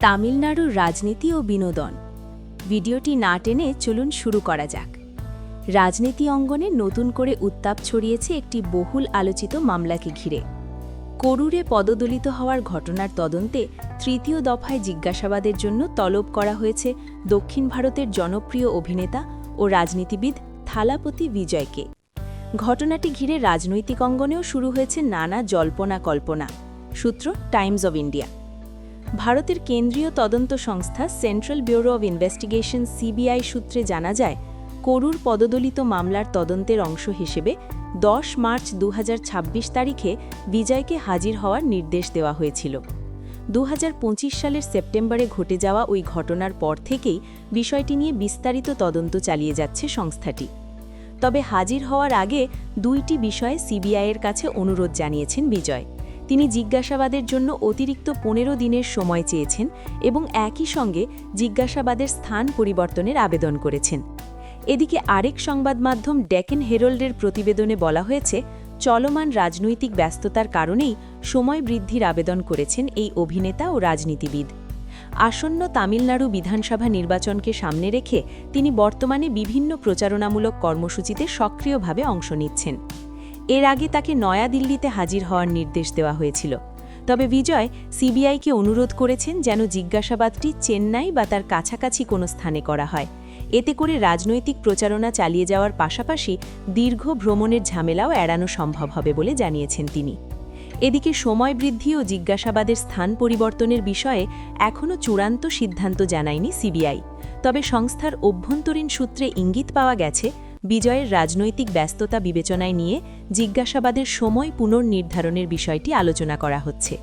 তামিলনাড়ুর রাজনীতি ও বিনোদন। ভিডিওটি না টেনে চলুন শুরু করা যাক। রাজনীতি অঙ্গনে নতুন করে উত্তাপ ছড়িয়েছে একটি বহুল আলোচিত মামলাকে ঘিরে। করুরে পদদলিত হওয়ার ঘটনার তদন্তে তৃতীয় দফায় জিজ্ঞাসাবাদের জন্য তলব করা হয়েছে দক্ষিণ ভারতের জনপ্রিয় অভিনেতা ও রাজনীতিবিদ থালাপতি বিজয়কে। ঘটনাটি ঘিরে রাজনৈতিক অঙ্গনেও শুরু হয়েছে নানা জল্পনা-কল্পনা। সূত্র টাইমস অব ইন্ডিয়া। ভারতের কেন্দ্রীয় তদন্ত সংস্থা central bureau of investigation CBI সূত্রে জানা যায়, করুর পদদলিত মামলার তদন্তের অংশ হিসেবে 10 মার্চ 2026 তারিখে বিজয়কে হাজির হওয়ার নির্দেশ দেওয়া হয়েছিল। 2025 সালের সেপ্টেম্বরে ঘটে যাওয়া ওই ঘটনার পর থেকেই বিষয়টি নিয়ে বিস্তারিত তদন্ত চালিয়ে যাচ্ছে সংস্থাটি। তবে হাজির হওয়ার আগে দুইটি বিষয়ে সিবিআইয়ের কাছে অনুরোধ জানিয়েছেন বিজয়। তিনি জিজ্ঞাসাবাদের জন্য অতিরিক্ত 15 দিনের সময় চেয়েছেন এবং একই সঙ্গে জিজ্ঞাসাবাদের স্থান পরিবর্তনের আবেদন করেছেন। এদিকে আরেক সংবাদ মাধ্যম ডেকেন হেরল্ডের প্রতিবেদনে বলা হয়েছে, চলমান রাজনৈতিক ব্যস্ততার কারণেই সময় বৃদ্ধির আবেদন করেছেন এই অভিনেতা ও রাজনীতিবিদ। আসন্ন তামিলনাড়ু বিধানসভা নির্বাচনকে সামনে রেখে তিনি বর্তমানে বিভিন্ন প্রচারণামূলক কর্মসূচিতে সক্রিয়ভাবে অংশ নিচ্ছেন। এর আগে তাকে নয়াদিল্লিতে হাজির হওয়ার নির্দেশ দেওয়া হয়েছিল। তবে বিজয় সিবিআইকে অনুরোধ করেছেন যেন জিজ্ঞাসাবাদটি চেন্নাই বা তার কাছাকাছি কোনো স্থানে করা হয়। এতে করে রাজনৈতিক প্রচারণা চালিয়ে যাওয়ার পাশাপাশি দীর্ঘ ভ্রমণের ঝামেলাও এড়ানো সম্ভব হবে বলে জানিয়েছেন তিনি। এদিকে সময় বৃদ্ধি ও জিজ্ঞাসাবাদের স্থান পরিবর্তনের বিষয়ে এখনও চূড়ান্ত সিদ্ধান্ত জানায়নি সিবিআই। তবে সংস্থার অভ্যন্তরীণ সূত্রে ইঙ্গিত পাওয়া গেছে, বিজয়ের রাজনৈতিক ব্যস্ততা বিবেচনায় নিয়ে জিজ্ঞাসাবাদের সময় পুনর্নির্ধারণের বিষয়টি আলোচনা করা হচ্ছে।